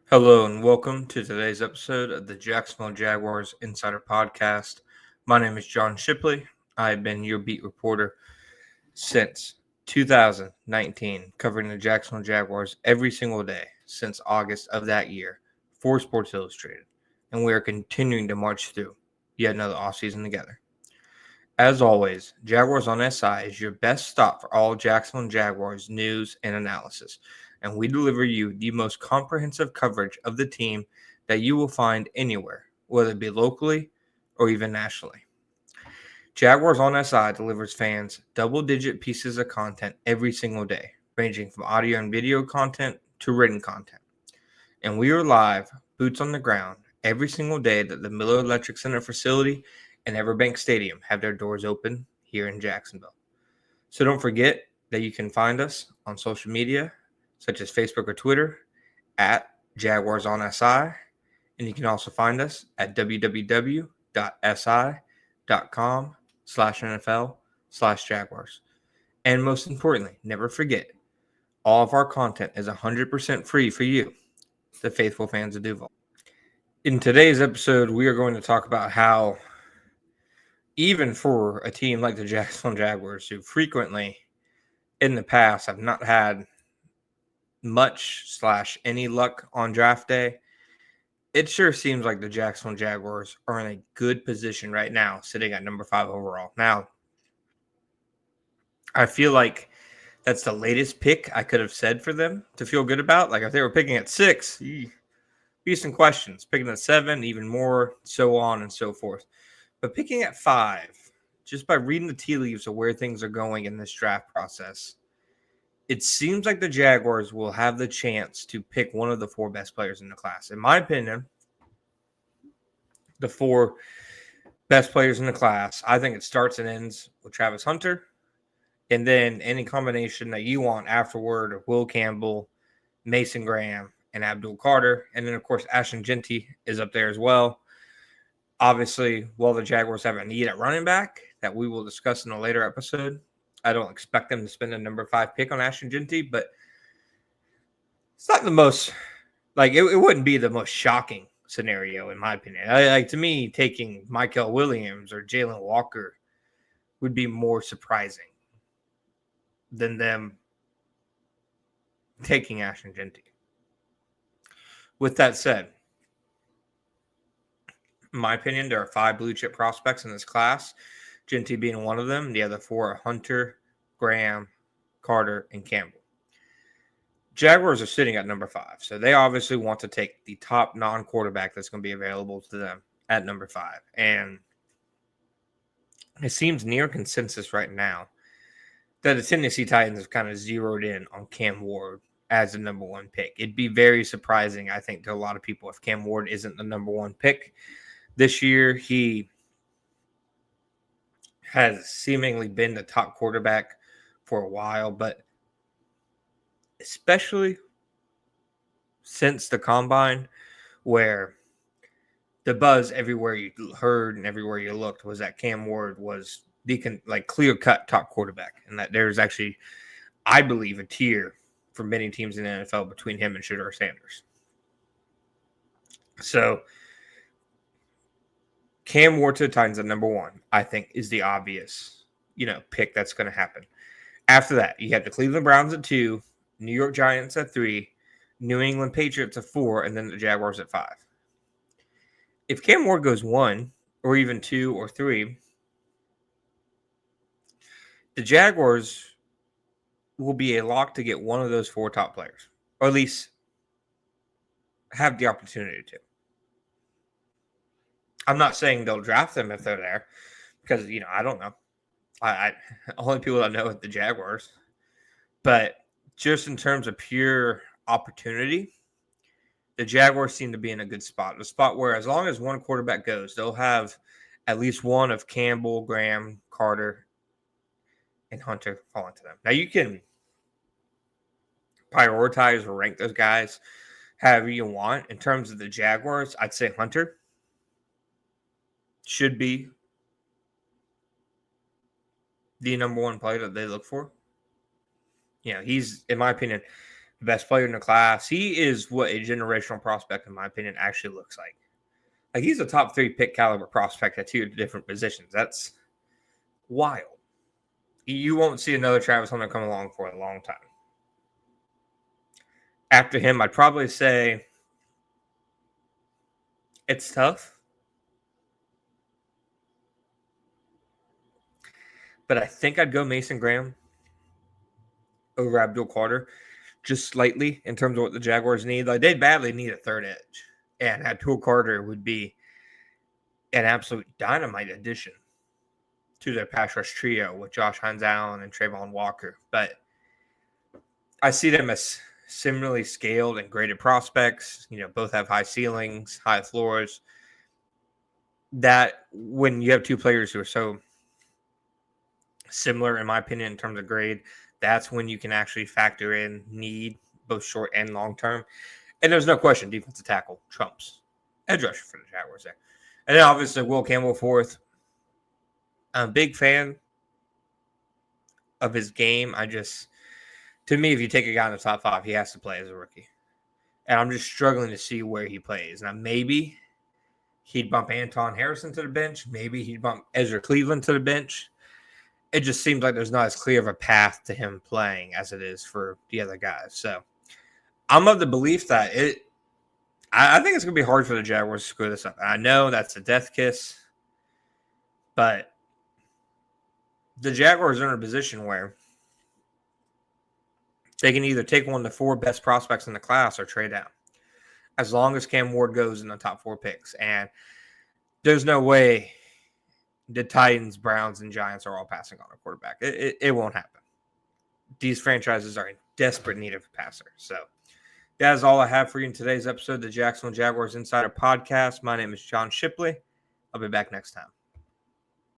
Hello and welcome to today's episode of the Jacksonville Jaguars Insider Podcast. My name is John Shipley. I've been your beat reporter since 2019, covering the Jacksonville Jaguars every single day since August of that year for Sports Illustrated. And we are continuing to march through yet another offseason together. As always, Jaguars on SI is your best stop for all Jacksonville Jaguars news and analysis, and we deliver you the most comprehensive coverage of the team that you will find anywhere, whether it be locally or even nationally. Jaguars on SI delivers fans double-digit pieces of content every single day, ranging from audio and video content to written content. And we are live, boots on the ground, every single day that the Miller Electric Center facility and Everbank Stadium have their doors open here in Jacksonville. So don't forget that you can find us on social media, such as Facebook or Twitter, at Jaguars on SI. And you can also find us at www.si.com/NFL/Jaguars. And most importantly, never forget, all of our content is 100% free for you, the faithful fans of Duval. In today's episode, we are going to talk about how, even for a team like the Jacksonville Jaguars, who frequently in the past have not had much / any luck on draft day, it sure seems like the Jacksonville Jaguars are in a good position right now, sitting at number 5 overall. Now, I feel like that's the latest pick I could have said for them to feel good about. Like if they were picking at 6, be some questions. Picking at 7, even more, so on and so forth. But picking at 5, just by reading the tea leaves of where things are going in this draft process, it seems like the Jaguars will have the chance to pick one of the 4 best players in the class. In my opinion, the 4 best players in the class, I think it starts and ends with Travis Hunter, and then any combination that you want afterward of Will Campbell, Mason Graham, and Abdul Carter. And then, of course, Ashton Jeanty is up there as well. Obviously, while the Jaguars have a need at running back that we will discuss in a later episode, I don't expect them to spend a number 5 pick on Ashton Jeanty, but it's not the most, it wouldn't be the most shocking scenario, in my opinion. To me, taking Michael Williams or Jalen Walker would be more surprising than them taking Ashton Jeanty. With that said, in my opinion, there are 5 blue chip prospects in this class, Jeanty being one of them. The other 4 are Hunter, Graham, Carter, and Campbell. Jaguars are sitting at number 5, so they obviously want to take the top non-quarterback that's going to be available to them at number 5. And it seems near consensus right now that the Tennessee Titans have kind of zeroed in on Cam Ward as the number 1 pick. It'd be very surprising, I think, to a lot of people if Cam Ward isn't the number 1 pick. This year, he has seemingly been the top quarterback for a while, but especially since the combine, where the buzz everywhere you heard and everywhere you looked was that Cam Ward was the clear-cut top quarterback, and that there's actually, I believe, a tier for many teams in the NFL between him and Shedeur Sanders. So Cam Ward to the Titans at number 1, I think, is the obvious, pick that's going to happen. After that, you have the Cleveland Browns at 2, New York Giants at 3, New England Patriots at 4, and then the Jaguars at 5. If Cam Ward goes 1 or even 2 or 3, the Jaguars will be a lock to get one of those 4 top players, or at least have the opportunity to. I'm not saying they'll draft them if they're there, because, I don't know. I only people that know are the Jaguars. But just in terms of pure opportunity, the Jaguars seem to be in a good spot. A spot where as long as one quarterback goes, they'll have at least one of Campbell, Graham, Carter, and Hunter falling to them. Now, you can prioritize or rank those guys however you want. In terms of the Jaguars, I'd say Hunter should be the number 1 player that they look for. He's, in my opinion, the best player in the class. He is what a generational prospect, in my opinion, actually looks like. Like, he's a top 3 pick caliber prospect at 2 different positions. That's wild. You won't see another Travis Hunter come along for a long time. After him, I'd probably say it's tough. But I think I'd go Mason Graham over Abdul Carter just slightly in terms of what the Jaguars need. Like, they badly need a third edge. And Abdul Carter would be an absolute dynamite addition to their pass rush trio with Josh Hines-Allen and Trayvon Walker. But I see them as similarly scaled and graded prospects. Both have high ceilings, high floors. That when you have 2 players who are so similar, in my opinion, in terms of grade, that's when you can actually factor in need, both short and long term. And there's no question, defensive tackle trumps edge rusher for the Jaguars there. And then obviously Will Campbell fourth. I'm a big fan of his game. To me, if you take a guy in the top 5, he has to play as a rookie. And I'm just struggling to see where he plays. Now, maybe he'd bump Anton Harrison to the bench. Maybe he'd bump Ezra Cleveland to the bench. It just seems like there's not as clear of a path to him playing as it is for the other guys. So I'm of the belief that I think it's going to be hard for the Jaguars to screw this up. I know that's a death kiss, but the Jaguars are in a position where they can either take one of the 4 best prospects in the class or trade down, as long as Cam Ward goes in the top 4 picks. And there's no way the Titans, Browns, and Giants are all passing on a quarterback. It won't happen. These franchises are in desperate need of a passer. So that is all I have for you in today's episode of the Jacksonville Jaguars Insider Podcast. My name is John Shipley. I'll be back next time.